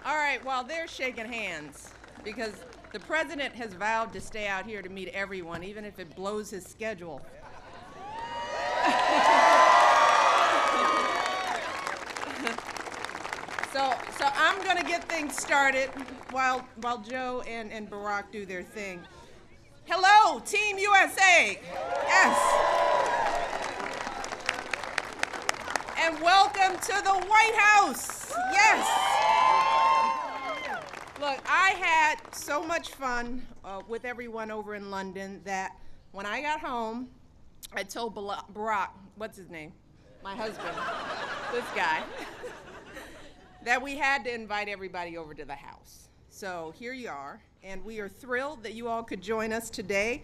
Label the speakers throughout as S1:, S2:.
S1: All right, well, they're shaking hands because the president has vowed to stay out here to meet everyone, even if it blows his schedule. So I'm going to get things started while Joe and Barack do their thing. Hello, Team USA. Yes. And welcome to the White House. Yes. Look, I had so much fun with everyone over in London that when I got home, I told Barack, what's his name? My husband, this guy, that we had to invite everybody over to the house. So here you are, and we are thrilled that you all could join us today.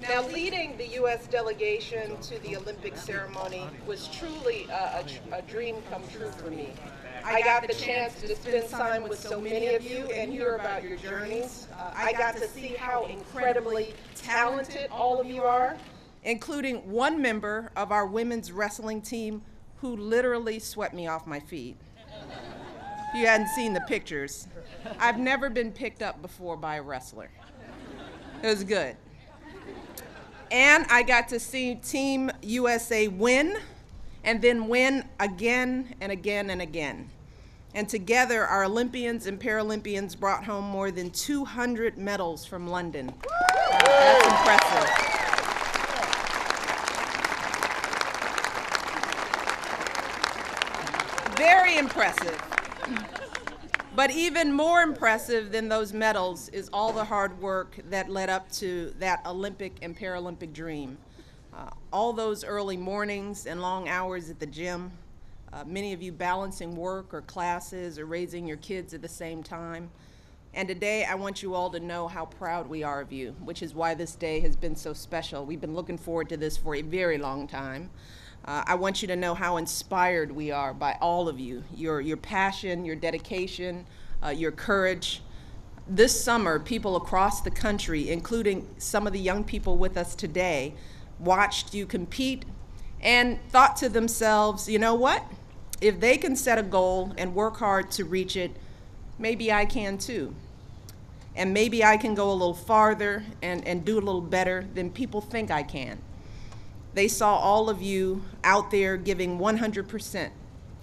S1: Now, leading the U.S. delegation to the Olympic ceremony was truly a dream come true for me. I got the chance to spend time with so many of you and hear about your journeys. I got to see how incredibly talented all of you are, including one member of our women's wrestling team who literally swept me off my feet. If you hadn't seen the pictures, I've never been picked up before by a wrestler. It was good. And I got to see Team USA win, and then win again and again and again. And together, our Olympians and Paralympians brought home more than 200 medals from London. That's impressive. Very impressive. But even more impressive than those medals is all the hard work that led up to that Olympic and Paralympic dream. All those early mornings and long hours at the gym, many of you balancing work or classes or raising your kids at the same time. And today I want you all to know how proud we are of you, which is why this day has been so special. We've been looking forward to this for a very long time. I want you to know how inspired we are by all of you, your passion, your dedication, your courage. This summer, people across the country, including some of the young people with us today, watched you compete and thought to themselves, you know what? If they can set a goal and work hard to reach it, maybe I can too. And maybe I can go a little farther and do a little better than people think I can. They saw all of you out there giving 100%,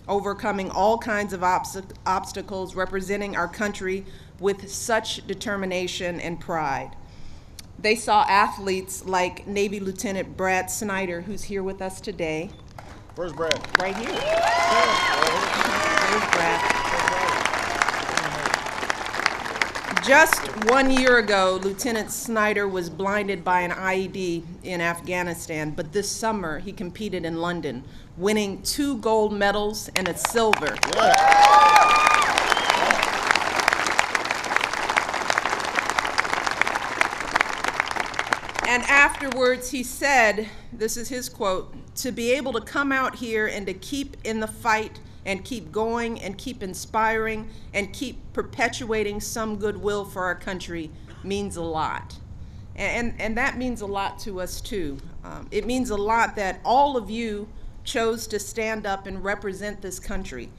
S1: overcoming all kinds of obstacles, representing our country with such determination and pride. They saw athletes like Navy Lieutenant Brad Snyder, who's here with us today.
S2: Where's Brad?
S1: Right here. There's Brad. Just 1 year ago, Lieutenant Snyder was blinded by an IED in Afghanistan, but this summer he competed in London, winning 2 gold medals and a silver. And afterwards he said, this is his quote, "To be able to come out here and to keep in the fight and keep going and keep inspiring and keep perpetuating some goodwill for our country means a lot." And that means a lot to us too. It means a lot that all of you chose to stand up and represent this country,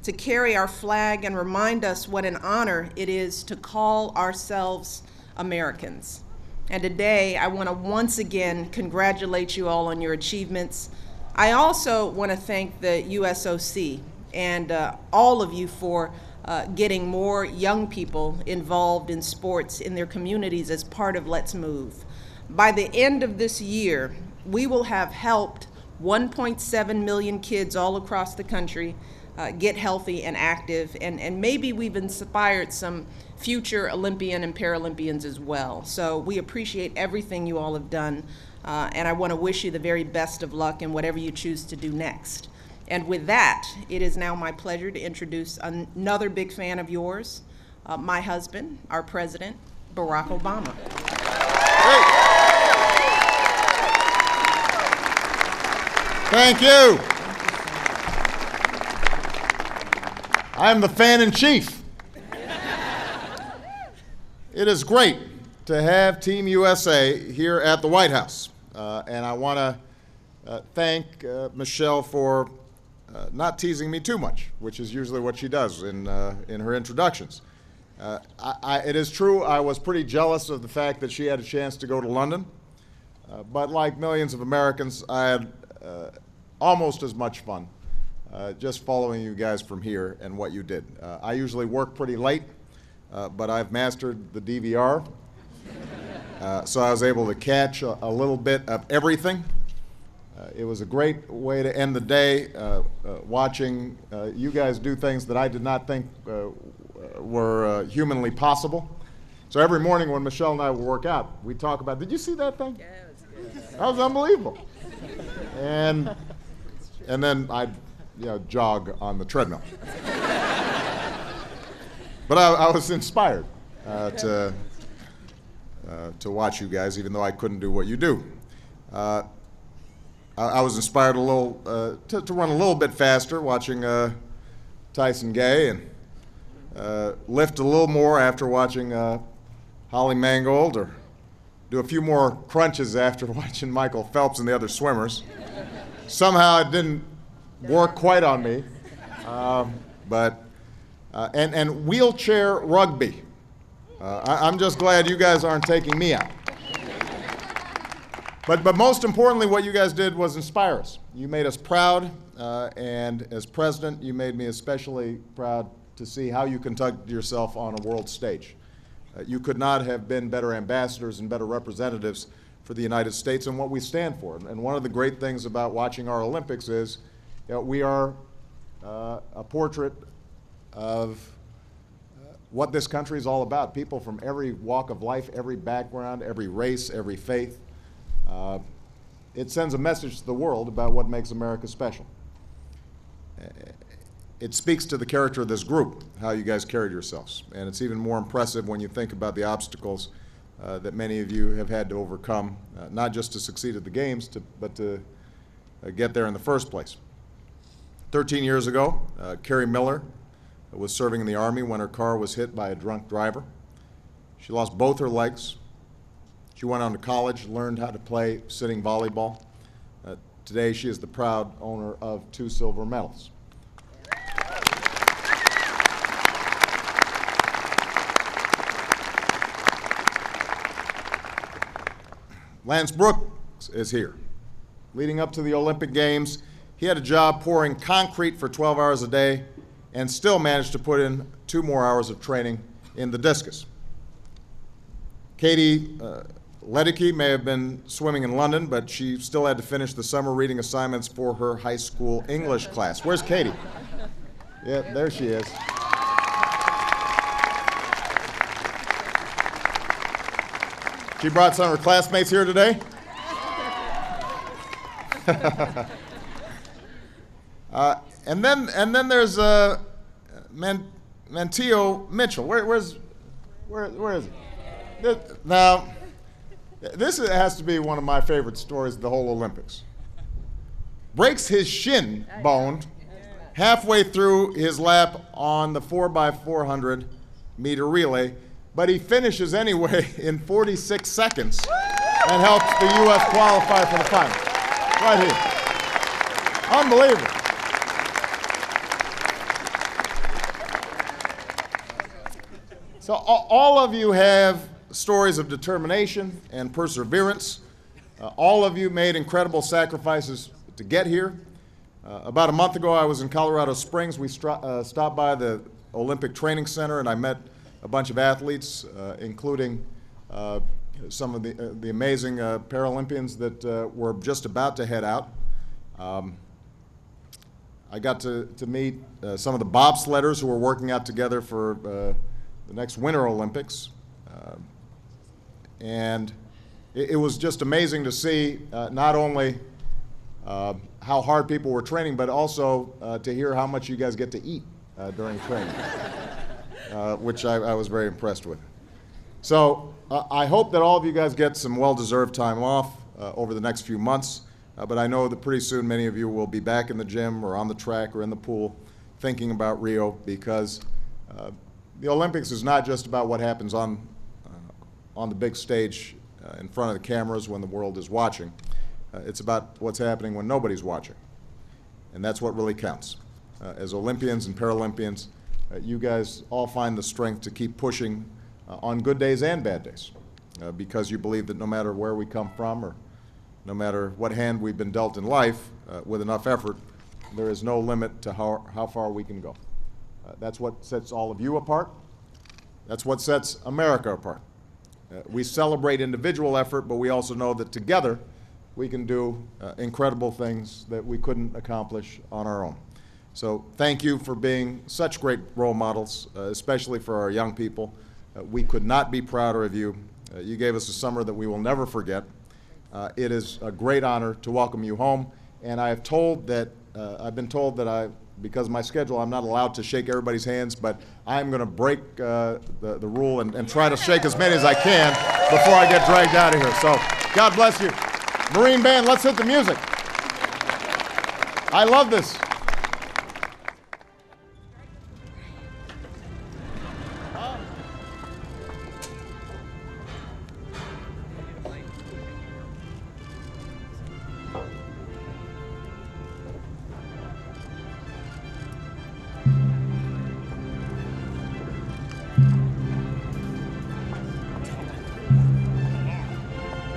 S1: to carry our flag and remind us what an honor it is to call ourselves Americans. And today I want to once again congratulate you all on your achievements. I also want to thank the USOC and all of you for getting more young people involved in sports in their communities as part of Let's Move. By the end of this year, we will have helped 1.7 million kids all across the country get healthy and active, and maybe we've inspired some future Olympian and Paralympians as well. So we appreciate everything you all have done, and I want to wish you the very best of luck in whatever you choose to do next. And with that, it is now my pleasure to introduce another big fan of yours, my husband, our president, Barack Obama.
S2: Great. Thank you. I'm the fan-in-chief. It is great to have Team USA here at the White House. And I want to thank Michelle for not teasing me too much, which is usually what she does in her introductions. It is true I was pretty jealous of the fact that she had a chance to go to London, but like millions of Americans, I had almost as much fun just following you guys from here and what you did. I usually work pretty late, but I've mastered the DVR, so I was able to catch a little bit of everything. It was a great way to end the day, watching you guys do things that I did not think were humanly possible. So every morning when Michelle and I would work out, we'd talk about, did you see that thing?
S3: Yeah, it was good.
S2: That was unbelievable. And then I'd jog on the treadmill. But I was inspired to watch you guys, even though I couldn't do what you do. I was inspired a little to run a little bit faster, watching Tyson Gay, and lift a little more after watching Holly Mangold, or do a few more crunches after watching Michael Phelps and the other swimmers. Somehow it didn't work quite on me, and wheelchair rugby. I'm just glad you guys aren't taking me out. But most importantly, what you guys did was inspire us. You made us proud, and as president, you made me especially proud to see how you conduct yourself on a world stage. You could not have been better ambassadors and better representatives for the United States and what we stand for. And one of the great things about watching our Olympics is we are a portrait of what this country is all about. People from every walk of life, every background, every race, every faith. It sends a message to the world about what makes America special. It speaks to the character of this group, how you guys carried yourselves. And it's even more impressive when you think about the obstacles that many of you have had to overcome, not just to succeed at the games, but to get there in the first place. 13 years ago, Carrie Miller was serving in the Army when her car was hit by a drunk driver. She lost both her legs. She went on to college, learned how to play sitting volleyball. Today, she is the proud owner of 2 silver medals. Lance Brooks is here. Leading up to the Olympic Games, he had a job pouring concrete for 12 hours a day and still managed to put in 2 more hours of training in the discus. Katie Ledecky may have been swimming in London, but she still had to finish the summer reading assignments for her high school English class. Where's Katie? Yeah, there she is. She brought some of her classmates here today. And then there's Manteo Mitchell. Where is he? Now, this has to be one of my favorite stories of the whole Olympics. Breaks his shin bone halfway through his lap on the 4x400 meter relay, but he finishes anyway in 46 seconds and helps the U.S. qualify for the final. Right here. Unbelievable. So all of you have stories of determination and perseverance. All of you made incredible sacrifices to get here. About a month ago, I was in Colorado Springs. We stopped by the Olympic Training Center, and I met a bunch of athletes, including some of the amazing Paralympians that were just about to head out. I got to meet some of the bobsledders who were working out together for the next Winter Olympics. And it was just amazing to see not only how hard people were training, but also to hear how much you guys get to eat during training, which I was very impressed with. So I hope that all of you guys get some well-deserved time off over the next few months, but I know that pretty soon many of you will be back in the gym or on the track or in the pool thinking about Rio, because the Olympics is not just about what happens on the big stage in front of the cameras when the world is watching. It's about what's happening when nobody's watching. And that's what really counts. As Olympians and Paralympians, you guys all find the strength to keep pushing on good days and bad days, because you believe that no matter where we come from or no matter what hand we've been dealt in life, with enough effort, there is no limit to how far we can go. That's what sets all of you apart. That's what sets America apart. We celebrate individual effort, but we also know that together we can do incredible things that we couldn't accomplish on our own. So thank you for being such great role models, especially for our young people. We could not be prouder of you. You gave us a summer that we will never forget. It is a great honor to welcome you home, and I've been told that because of my schedule, I'm not allowed to shake everybody's hands, but I'm going to break the rule and try to shake as many as I can before I get dragged out of here. So God bless you. Marine Band, let's hit the music. I love this.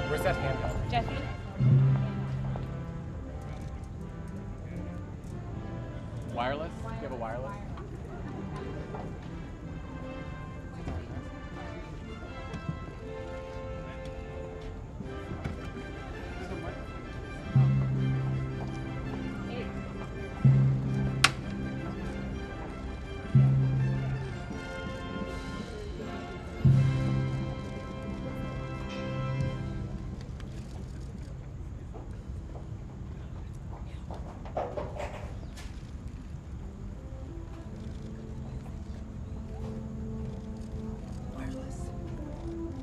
S3: Where's that handheld?
S4: Jesse?
S3: Wireless? Do you have a wireless?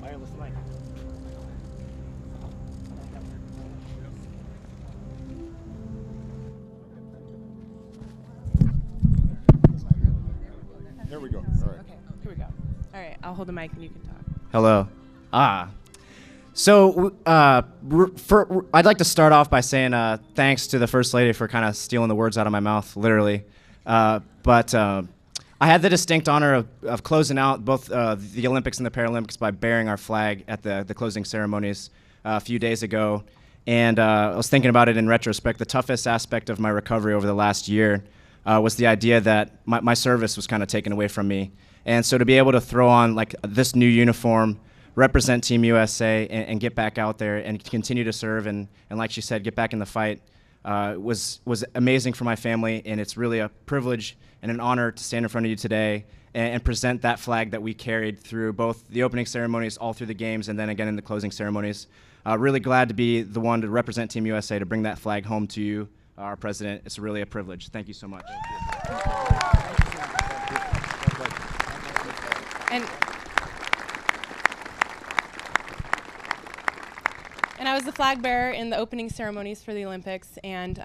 S3: Wireless mic.
S2: Here we go. All right.
S4: Okay, here we go. All right, I'll hold the mic and you can talk.
S5: Hello. So I'd like to start off by saying thanks to the First Lady for kind of stealing the words out of my mouth, literally. But I had the distinct honor of closing out both the Olympics and the Paralympics by bearing our flag at the closing ceremonies a few days ago. And I was thinking about it in retrospect. The toughest aspect of my recovery over the last year was the idea that my service was kind of taken away from me. And so to be able to throw on like this new uniform, represent Team USA, and get back out there and continue to serve and like she said, get back in the fight was amazing for my family. And it's really a privilege and an honor to stand in front of you today and present that flag that we carried through both the opening ceremonies, all through the games, and then again in the closing ceremonies. Really glad to be the one to represent Team USA, to bring that flag home to you, our president. It's really a privilege. Thank you so much.
S4: And I was the flag bearer in the opening ceremonies for the Olympics, and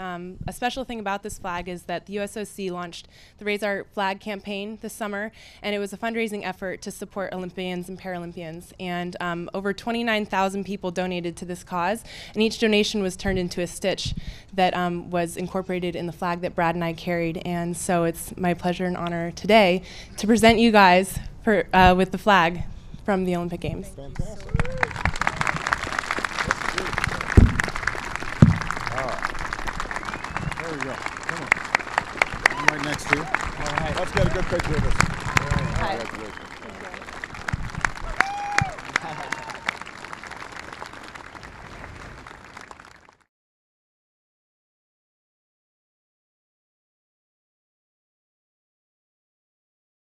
S4: a special thing about this flag is that the USOC launched the Raise Our Flag campaign this summer, and it was a fundraising effort to support Olympians and Paralympians, and over 29,000 people donated to this cause, and each donation was turned into a stitch that was incorporated in the flag that Brad and I carried, and so it's my pleasure and honor today to present you guys with the flag from the Olympic Games.
S2: Fantastic. There we go. Come on. I'm right next to you. All right. Let's get a good picture of this.
S4: Hi.
S2: Congratulations.